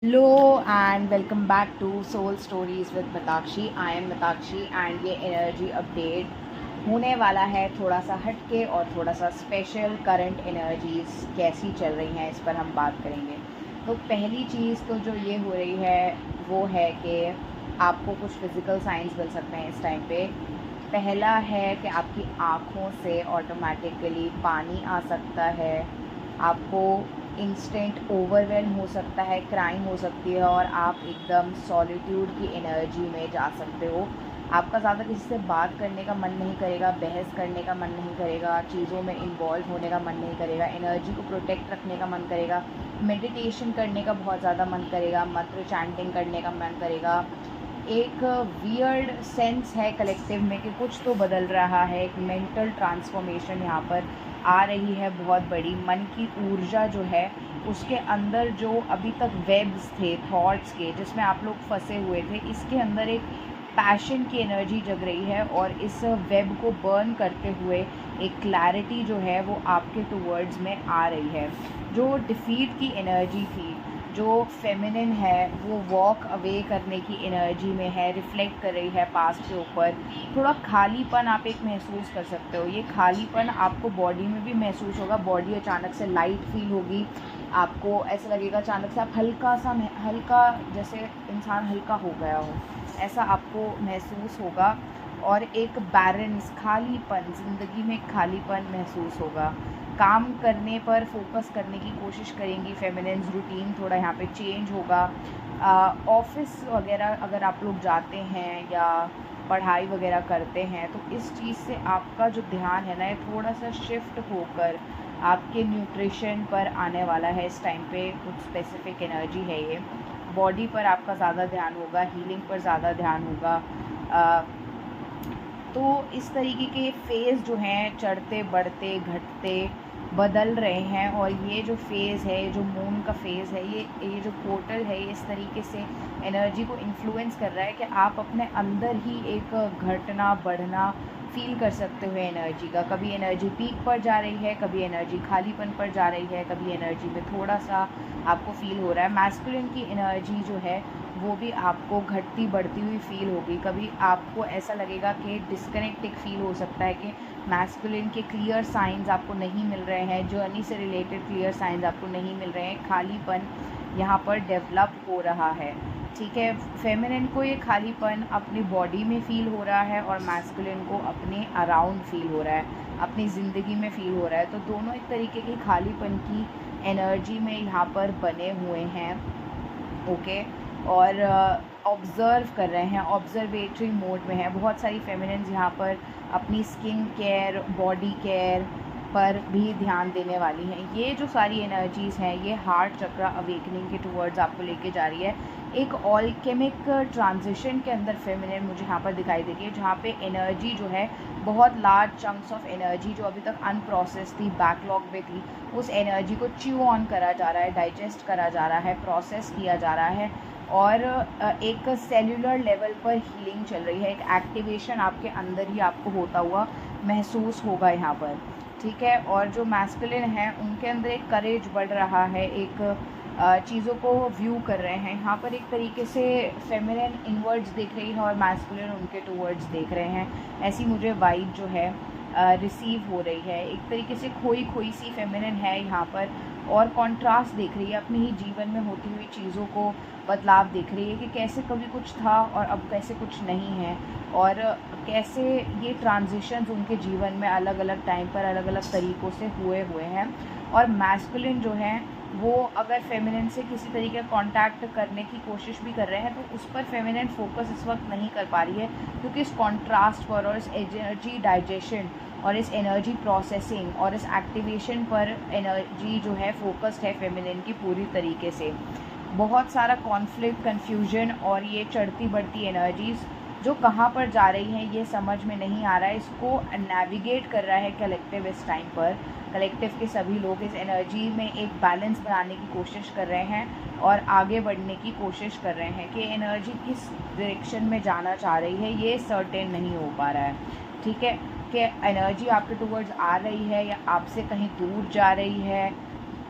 Hello and welcome back to soul stories with Mitakshi. I am Mitakshi and ये energy update होने वाला है थोड़ा सा हटके और थोड़ा सा स्पेशल। करंट एनर्जीज़ कैसी चल रही हैं इस पर हम बात करेंगे। तो पहली चीज़ तो जो ये हो रही है वो है कि आपको कुछ फिज़िकल साइंस मिल सकते हैं इस टाइम पे। पहला है कि आपकी आँखों से ऑटोमेटिकली पानी आ सकता है। आपको इंस्टेंट ओवरवेल्म हो सकता है, क्राइम हो सकती है और आप एकदम सॉलिट्यूड की एनर्जी में जा सकते हो। आपका ज़्यादा किसी से बात करने का मन नहीं करेगा, बहस करने का मन नहीं करेगा, चीज़ों में इन्वॉल्व होने का मन नहीं करेगा, एनर्जी को प्रोटेक्ट रखने का मन करेगा, मेडिटेशन करने का बहुत ज़्यादा मन करेगा, मंत्र चैंटिंग करने का मन करेगा। एक वियर्ड सेंस है कलेक्टिव में कि कुछ तो बदल रहा है। एक मेंटल ट्रांसफॉर्मेशन यहाँ पर आ रही है बहुत बड़ी। मन की ऊर्जा जो है उसके अंदर जो अभी तक वेब्स थे थॉट्स के जिसमें आप लोग फंसे हुए थे, इसके अंदर एक पैशन की एनर्जी जग रही है और इस वेब को बर्न करते हुए एक क्लैरिटी जो है वो आपके टूवर्ड्स में आ रही है। जो डिफीट की एनर्जी थी, जो फेमिनिन है, वो वॉक अवे करने की एनर्जी में है, रिफ्लेक्ट कर रही है पास्ट के ऊपर। थोड़ा खालीपन आप एक महसूस कर सकते हो। ये खालीपन आपको बॉडी में भी महसूस होगा। बॉडी अचानक से लाइट फील होगी, आपको ऐसा लगेगा अचानक से आप हल्का जैसे इंसान हल्का हो गया हो, ऐसा आपको महसूस होगा। और एक बैलेंस, खालीपन, ज़िंदगी में खालीपन महसूस होगा। काम करने पर फोकस करने की कोशिश करेंगी फेमिनिन्स। रूटीन थोड़ा यहाँ पे चेंज होगा। ऑफिस वगैरह अगर आप लोग जाते हैं या पढ़ाई वगैरह करते हैं तो इस चीज़ से आपका जो ध्यान है ना ये थोड़ा सा शिफ्ट होकर आपके न्यूट्रिशन पर आने वाला है। इस टाइम पे कुछ स्पेसिफिक एनर्जी है ये। बॉडी पर आपका ज़्यादा ध्यान होगा, हीलिंग पर ज़्यादा ध्यान होगा। तो इस तरीके के फेज़ जो हैं चढ़ते बढ़ते घटते बदल रहे हैं। और ये जो फेज़ है, जो मून का फेज़ है, ये जो पोर्टल है, ये इस तरीके से एनर्जी को इन्फ्लुएंस कर रहा है कि आप अपने अंदर ही एक घटना बढ़ना फील कर सकते हो एनर्जी का। कभी एनर्जी पीक पर जा रही है, कभी एनर्जी खालीपन पर जा रही है, कभी एनर्जी में थोड़ा सा आपको फील हो रहा है। मैस्कुलिन की एनर्जी जो है वो भी आपको घटती बढ़ती हुई फील होगी। कभी आपको ऐसा लगेगा कि डिस्कनेक्ट एक फील हो सकता है कि मैस्कुलिन के क्लियर साइंस आपको नहीं मिल रहे हैं, जर्नी से रिलेटेड क्लियर साइंस आपको नहीं मिल रहे हैं। खालीपन यहाँ पर डेवलप हो रहा है, ठीक है। फेमिनिन को ये खालीपन अपनी बॉडी में फ़ील हो रहा है और मैस्कुलिन को अपने अराउंड फील हो रहा है, अपनी ज़िंदगी में फ़ील हो रहा है। तो दोनों एक तरीके की खालीपन की एनर्जी में यहाँ पर बने हुए हैं, ओके। और ऑब्ज़र्व कर रहे हैं, ऑब्ज़र्वेटरी मोड में है। बहुत सारी फेमिनिन्स यहाँ पर अपनी स्किन केयर, बॉडी केयर पर भी ध्यान देने वाली हैं। ये जो सारी एनर्जीज़ हैं ये हार्ट चक्र अवेकनिंग के टुवर्ड्स आपको लेके जा रही है। एक ऑलकेमिक ट्रांजिशन के अंदर फेमिनिन मुझे यहाँ पर दिखाई दे रही है, जहाँ पे एनर्जी जो है बहुत लार्ज चंक्स ऑफ एनर्जी जो अभी तक अनप्रोसेस थी, बैकलॉग में थी, उस एनर्जी को च्यू ऑन करा जा रहा है, डाइजेस्ट करा जा रहा है, प्रोसेस किया जा रहा है। और एक सेल्यूलर लेवल पर हीलिंग चल रही है। एक एक्टिवेशन आपके अंदर ही आपको होता हुआ महसूस होगा यहाँ पर, ठीक है। और जो मैस्कुलिन है उनके अंदर एक करेज बढ़ रहा है, एक चीज़ों को व्यू कर रहे हैं। यहाँ पर एक तरीके से फेमिनिन इनवर्ड्स देख रही है और मैस्कुलिन उनके टूवर्ड्स देख रहे हैं। ऐसी मुझे वाइब जो है रिसीव हो रही है। एक तरीके से खोई खोई सी फेमिनिन है यहाँ पर और कंट्रास्ट देख रही है, अपने ही जीवन में होती हुई चीज़ों को बदलाव देख रही है कि कैसे कभी कुछ था और अब कैसे कुछ नहीं है, और कैसे ये ट्रांजिशंस उनके जीवन में अलग अलग टाइम पर अलग अलग तरीक़ों से हुए हैं। और मैस्कुलिन जो है वो अगर फेमिनिन से किसी तरीके का कांटेक्ट करने की कोशिश भी कर रहे हैं तो उस पर फेमिनिन फोकस इस वक्त नहीं कर पा रही है, क्योंकि इस कॉन्ट्रास्ट पर और इस एनर्जी डाइजेशन और इस एनर्जी प्रोसेसिंग और इस एक्टिवेशन पर एनर्जी जो है फोकस्ड है फेमिनिन की पूरी तरीके से। बहुत सारा कॉन्फ्लिक्ट, कन्फ्यूजन और ये चढ़ती बढ़ती एनर्जीज़ जो कहाँ पर जा रही हैं ये समझ में नहीं आ रहा है। इसको नेविगेट कर रहा है कलेक्टिव इस टाइम पर। कलेक्टिव के सभी लोग इस एनर्जी में एक बैलेंस बनाने की कोशिश कर रहे हैं और आगे बढ़ने की कोशिश कर रहे हैं कि एनर्जी किस डायरेक्शन में जाना चाह रही है ये सर्टेन नहीं हो पा रहा है, ठीक है। कि एनर्जी आपके टूवर्ड्स आ रही है या आपसे कहीं दूर जा रही है,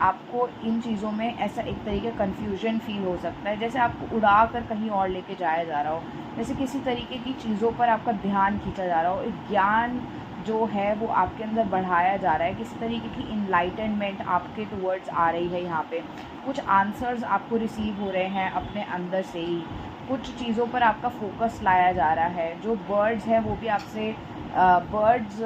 आपको इन चीज़ों में ऐसा एक तरीके का कन्फ्यूजन फ़ील हो सकता है, जैसे आपको उड़ा कर कहीं और लेके जाया जा रहा हो, जैसे किसी तरीके की चीज़ों पर आपका ध्यान खींचा जा रहा हो, एक ज्ञान जो है वो आपके अंदर बढ़ाया जा रहा है, किसी तरीके की इनलाइटनमेंट आपके टूवर्ड्स आ रही है। यहाँ पे कुछ आंसर्स आपको रिसीव हो रहे हैं अपने अंदर से ही, कुछ चीज़ों पर आपका फोकस लाया जा रहा है। जो बर्ड्स हैं वो भी आपसे बर्ड्स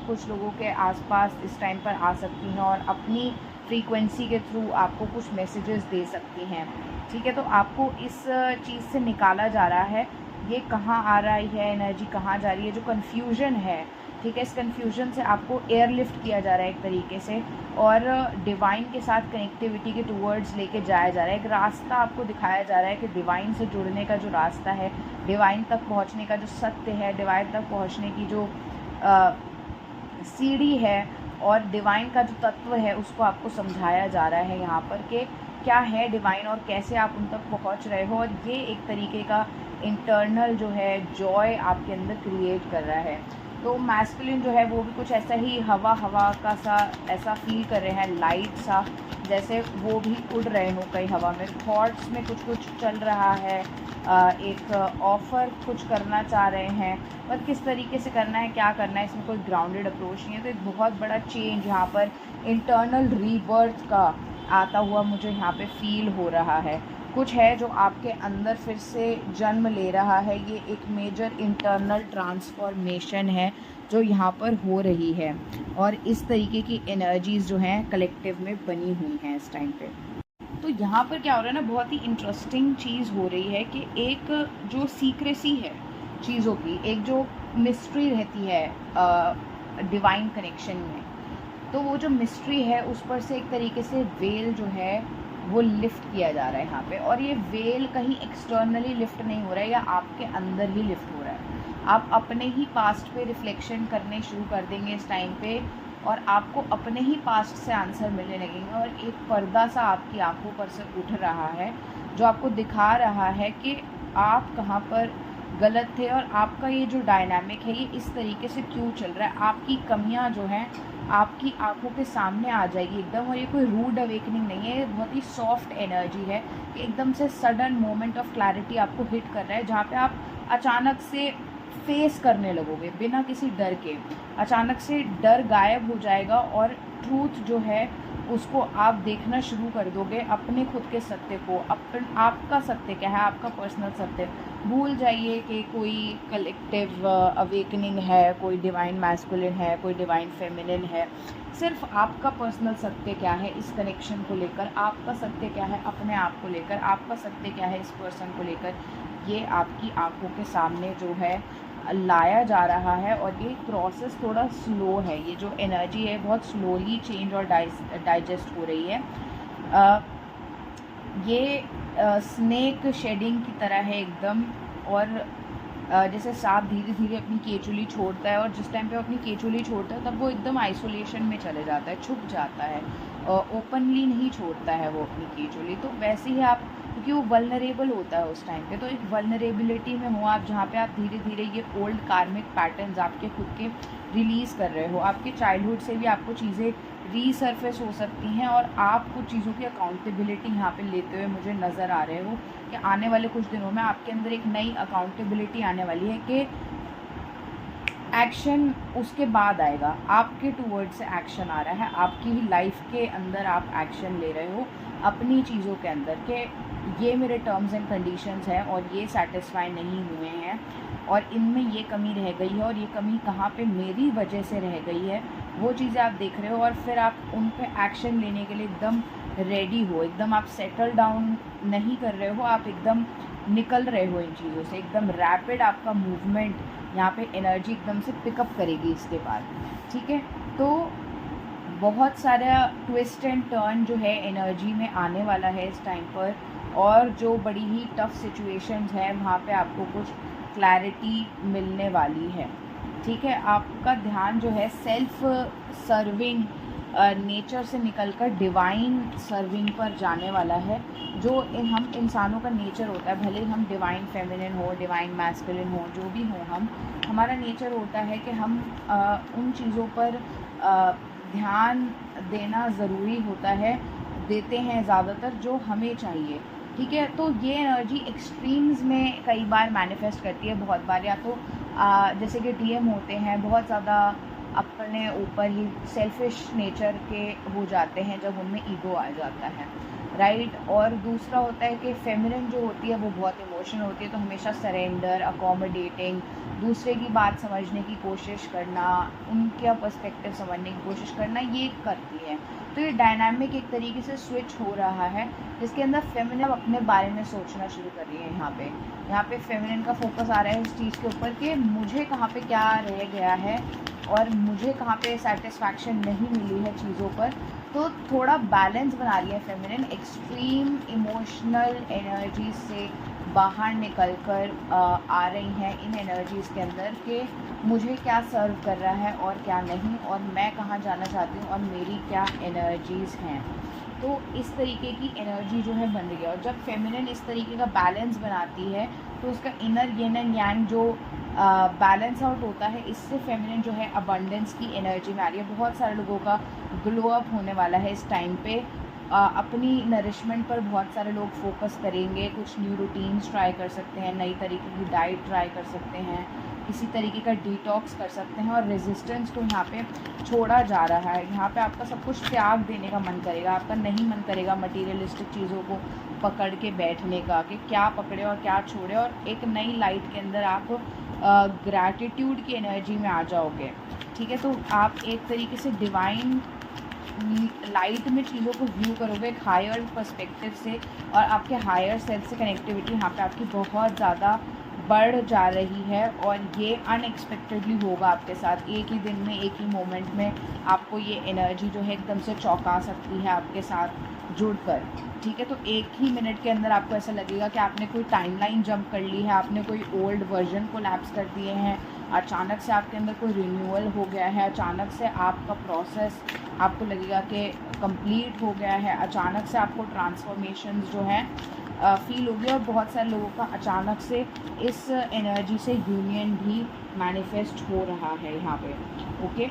कुछ लोगों के आसपास इस टाइम पर आ सकती हैं और अपनी फ्रीक्वेंसी के थ्रू आपको कुछ मैसेजेस दे सकती हैं। ठीक है, तो आपको इस चीज़ से निकाला जा रहा है, ये कहाँ आ रही है एनर्जी, कहाँ जा रही है, जो कन्फ्यूजन है। ठीक है, इस कन्फ्यूजन से आपको एयरलिफ्ट किया जा रहा है एक तरीके से, और डिवाइन के साथ कनेक्टिविटी के टूवर्ड्स लेके जाया जा रहा है। एक रास्ता आपको दिखाया जा रहा है कि डिवाइन से जुड़ने का जो रास्ता है, डिवाइन तक पहुंचने का जो सत्य है, डिवाइन तक पहुंचने की जो सीढ़ी है और डिवाइन का जो तत्व है, उसको आपको समझाया जा रहा है यहाँ पर कि क्या है डिवाइन और कैसे आप उन तक पहुँच रहे हो। और ये एक तरीके का इंटरनल जो है जॉय आपके अंदर क्रिएट कर रहा है। तो मैस्कुलिन जो है वो भी कुछ ऐसा ही हवा हवा का सा ऐसा फील कर रहे हैं, लाइट सा, जैसे वो भी उड़ रहे हो कहीं हवा में। थॉट्स में कुछ कुछ चल रहा है, एक ऑफ़र कुछ करना चाह रहे हैं, पर किस तरीके से करना है, क्या करना है, इसमें कोई ग्राउंडेड अप्रोच नहीं है। तो एक बहुत बड़ा चेंज यहाँ पर इंटरनल रीबर्थ का आता हुआ मुझे यहाँ पे फील हो रहा है। कुछ है जो आपके अंदर फिर से जन्म ले रहा है। ये एक मेजर इंटरनल ट्रांसफॉर्मेशन है जो यहाँ पर हो रही है, और इस तरीके की एनर्जीज़ जो हैं कलेक्टिव में बनी हुई हैं इस टाइम पे। तो यहाँ पर क्या हो रहा है ना, बहुत ही इंटरेस्टिंग चीज़ हो रही है कि एक जो सीक्रेसी है चीज़ों की, एक जो मिस्ट्री रहती है डिवाइन कनेक्शन में, तो वो जो मिस्ट्री है उस पर से एक तरीके से वेल जो है वो लिफ्ट किया जा रहा है यहाँ पे। और ये वेल कहीं एक्सटर्नली लिफ्ट नहीं हो रहा है, या आपके अंदर ही लिफ्ट हो रहा है। आप अपने ही पास्ट पे रिफ्लेक्शन करने शुरू कर देंगे इस टाइम पे, और आपको अपने ही पास्ट से आंसर मिलने लगेंगे। और एक पर्दा सा आपकी आंखों पर से उठ रहा है जो आपको दिखा रहा है कि आप कहाँ पर गलत थे, और आपका ये जो डायनामिक है ये इस तरीके से क्यों चल रहा है। आपकी कमियां जो हैं आपकी आंखों के सामने आ जाएगी एकदम। और ये कोई रूड अवेकनिंग नहीं है, ये बहुत ही सॉफ्ट एनर्जी है कि एकदम से सडन मोमेंट ऑफ क्लैरिटी आपको हिट कर रहा है, जहाँ पे आप अचानक से फेस करने लगोगे बिना किसी डर के। अचानक से डर गायब हो जाएगा और ट्रूथ जो है उसको आप देखना शुरू कर दोगे, अपने खुद के सत्य को। आपका सत्य क्या है, आपका पर्सनल सत्य। भूल जाइए कि कोई कलेक्टिव अवेकनिंग है, कोई डिवाइन मैस्कुलिन है, कोई डिवाइन फेमिनिन है। सिर्फ आपका पर्सनल सत्य क्या है इस कनेक्शन को लेकर, आपका सत्य क्या है अपने आप को लेकर, आपका सत्य क्या है इस पर्सन को लेकर, ये आपकी आंखों के सामने जो है लाया जा रहा है। और ये प्रोसेस थोड़ा स्लो है, ये जो एनर्जी है बहुत स्लोली चेंज और डाइजेस्ट हो रही है। ये स्नेक शेडिंग की तरह है एकदम। और जैसे सांप धीरे धीरे अपनी केचुली छोड़ता है, और जिस टाइम पे वो अपनी केचुली छोड़ता है तब वो एकदम आइसोलेशन में चले जाता है, छुप जाता है, ओपनली नहीं छोड़ता है वो अपनी केचुली। तो वैसे ही आप, क्योंकि वो वल्नरेबल होता है उस टाइम पे, तो एक वल्नरेबिलिटी में हो आप, जहाँ पे आप धीरे धीरे ये ओल्ड कार्मिक पैटर्न्स आपके खुद के रिलीज़ कर रहे हो। आपके चाइल्डहुड से भी आपको चीज़ें रीसर्फेस हो सकती हैं, और आप कुछ चीज़ों की अकाउंटेबिलिटी यहाँ पे लेते हुए मुझे नज़र आ रहे हो कि आने वाले कुछ दिनों में आपके अंदर एक नई अकाउंटेबिलिटी आने वाली है कि एक्शन उसके बाद आएगा, आपके टूवर्ड से एक्शन आ रहा है, आपकी ही लाइफ के अंदर आप एक्शन ले रहे हो अपनी चीज़ों के अंदर के ये मेरे टर्म्स एंड कंडीशंस हैं और ये सेटिस्फाई नहीं हुए हैं, और इनमें ये कमी रह गई है, और ये कमी कहाँ पे मेरी वजह से रह गई है, वो चीज़ें आप देख रहे हो। और फिर आप उन पे एक्शन लेने के लिए एकदम रेडी हो, एकदम आप सेटल डाउन नहीं कर रहे हो, आप एकदम निकल रहे हो इन चीज़ों से, एकदम रैपिड आपका मूवमेंट यहाँ पे एनर्जी एकदम से पिकअप करेगी इसके बाद। ठीक है, तो बहुत सारा ट्विस्ट एंड टर्न जो है एनर्जी में आने वाला है इस टाइम पर, और जो बड़ी ही टफ सिचुएशंस है वहाँ पे आपको कुछ क्लैरिटी मिलने वाली है। ठीक है, आपका ध्यान जो है सेल्फ सर्विंग नेचर से निकलकर डिवाइन सर्विंग पर जाने वाला है, जो हम इंसानों का नेचर होता है। भले हम डिवाइन फेमिनिन हो, डिवाइन मैस्कुलिन हो, जो भी हो, हमारा नेचर होता है कि हम उन चीज़ों पर ध्यान देना ज़रूरी होता है देते हैं ज़्यादातर जो हमें चाहिए, ठीक है। तो ये एनर्जी एक्सट्रीम्स में कई बार मैनिफेस्ट करती है, बहुत बार या तो जैसे कि डीएम होते हैं बहुत ज़्यादा अपने ऊपर ही सेल्फिश नेचर के हो जाते हैं जब उनमें ईगो आ जाता है, राइट। और दूसरा होता है कि फेमिनिन जो होती है वो बहुत इमोशनल होती है, तो हमेशा सरेंडर, अकोमोडेटिंग, दूसरे की बात समझने की कोशिश करना, उनका पर्सपेक्टिव समझने की कोशिश करना, ये करती है। तो ये डायनामिक एक तरीके से स्विच हो रहा है जिसके अंदर फेमिनिन अपने बारे में सोचना शुरू कर रही है। यहाँ पे फेमिनिन का फोकस आ रहा है इस चीज़ के ऊपर कि मुझे कहाँ पे क्या रह गया है और मुझे कहाँ पे सेटिस्फैक्शन नहीं मिली है चीज़ों पर। तो थोड़ा बैलेंस बना रही है फेमिनिन, एक्सट्रीम इमोशनल एनर्जी से बाहर निकल कर आ रही हैं इन एनर्जीज़ के अंदर कि मुझे क्या सर्व कर रहा है और क्या नहीं, और मैं कहाँ जाना चाहती हूँ और मेरी क्या एनर्जीज़ हैं। तो इस तरीके की एनर्जी जो है बन रही है, और जब फेमिनिन इस तरीके का बैलेंस बनाती है तो उसका इनर यिन एंड यांग जो बैलेंस आउट होता है, इससे फेमिनिन जो है अबंडेंस की एनर्जी में आ रही है। बहुत सारे लोगों का ग्लो अप होने वाला है इस टाइम पे। अपनी नरिशमेंट पर बहुत सारे लोग फोकस करेंगे, कुछ न्यू रूटीन्स ट्राई कर सकते हैं, नई तरीके की डाइट ट्राई कर सकते हैं, किसी तरीके का डिटॉक्स कर सकते हैं, और रेजिस्टेंस को यहाँ पे छोड़ा जा रहा है। यहाँ पे आपका सब कुछ त्याग देने का मन करेगा, आपका नहीं मन करेगा मटीरियलिस्टिक चीज़ों को पकड़ के बैठने का कि क्या पकड़े और क्या छोड़े, और एक नई लाइट के अंदर आप ग्रैटिट्यूड की एनर्जी में आ जाओगे, ठीक है। तो आप एक तरीके से डिवाइन लाइट में चीज़ों को व्यू करोगे एक हायर पर्सपेक्टिव से, और आपके हायर सेल्फ से कनेक्टिविटी यहाँ पे आपकी बहुत ज़्यादा बढ़ जा रही है। और ये अनएक्सपेक्टेडली होगा आपके साथ, एक ही दिन में, एक ही मोमेंट में आपको ये एनर्जी जो है एकदम से चौंका सकती है आपके साथ जुड़कर, ठीक है। तो एक ही मिनट के अंदर आपको ऐसा लगेगा कि आपने कोई टाइमलाइन जंप कर ली है, आपने कोई ओल्ड वर्जन को लैप्स कर दिए हैं, अचानक से आपके अंदर कोई रिन्यूअल हो गया है, अचानक से आपका प्रोसेस आपको लगेगा कि कंप्लीट हो गया है, अचानक से आपको ट्रांसफॉर्मेशंस जो है फील होगी। और बहुत सारे लोगों का अचानक से इस एनर्जी से यूनियन भी मैनिफेस्ट हो रहा है यहाँ पे, ओके।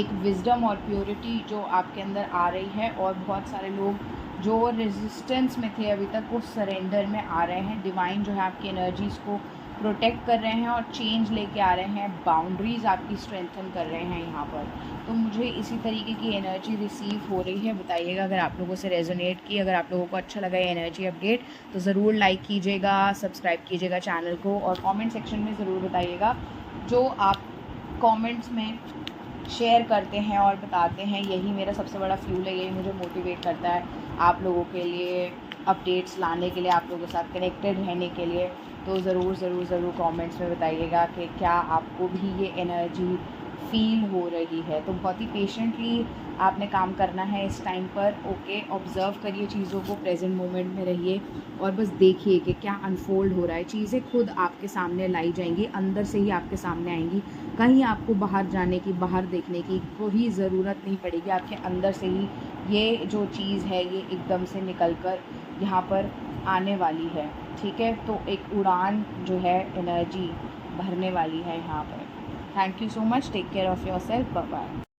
एक विजडम और प्योरिटी जो आपके अंदर आ रही है, और बहुत सारे लोग जो रेजिस्टेंस में थे अभी तक वो सरेंडर में आ रहे हैं। डिवाइन जो है आपकी एनर्जीज़ को प्रोटेक्ट कर रहे हैं और चेंज लेके आ रहे हैं, बाउंड्रीज़ आपकी स्ट्रेंथन कर रहे हैं यहाँ पर। तो मुझे इसी तरीके की एनर्जी रिसीव हो रही है। बताइएगा अगर आप लोगों से रेजोनेट की, अगर आप लोगों को अच्छा लगा ये एनर्जी अपडेट तो ज़रूर लाइक कीजिएगा, सब्सक्राइब कीजिएगा चैनल को, और कमेंट सेक्शन में ज़रूर बताइएगा। जो आप कमेंट्स में शेयर करते हैं और बताते हैं, यही मेरा सबसे बड़ा फ्यूल है, यही मुझे मोटिवेट करता है आप लोगों के लिए अपडेट्स लाने के लिए, आप लोगों के साथ कनेक्टेड रहने के लिए। तो ज़रूर ज़रूर ज़रूर कमेंट्स में बताइएगा कि क्या आपको भी ये एनर्जी फील हो रही है। तो बहुत ही पेशेंटली आपने काम करना है इस टाइम पर, ओके। ऑब्ज़र्व करिए चीज़ों को, प्रेजेंट मोमेंट में रहिए और बस देखिए कि क्या अनफोल्ड हो रहा है। चीज़ें खुद आपके सामने लाई जाएंगी, अंदर से ही आपके सामने आएंगी। कहीं आपको बाहर जाने की, बाहर देखने की कोई ज़रूरत नहीं पड़ेगी, आपके अंदर से ही ये जो चीज़ है ये एकदम से निकल कर यहाँ पर आने वाली है, ठीक है। तो एक उड़ान जो है एनर्जी भरने वाली है यहाँ पर। Thank you so much, take care of yourself, bye bye.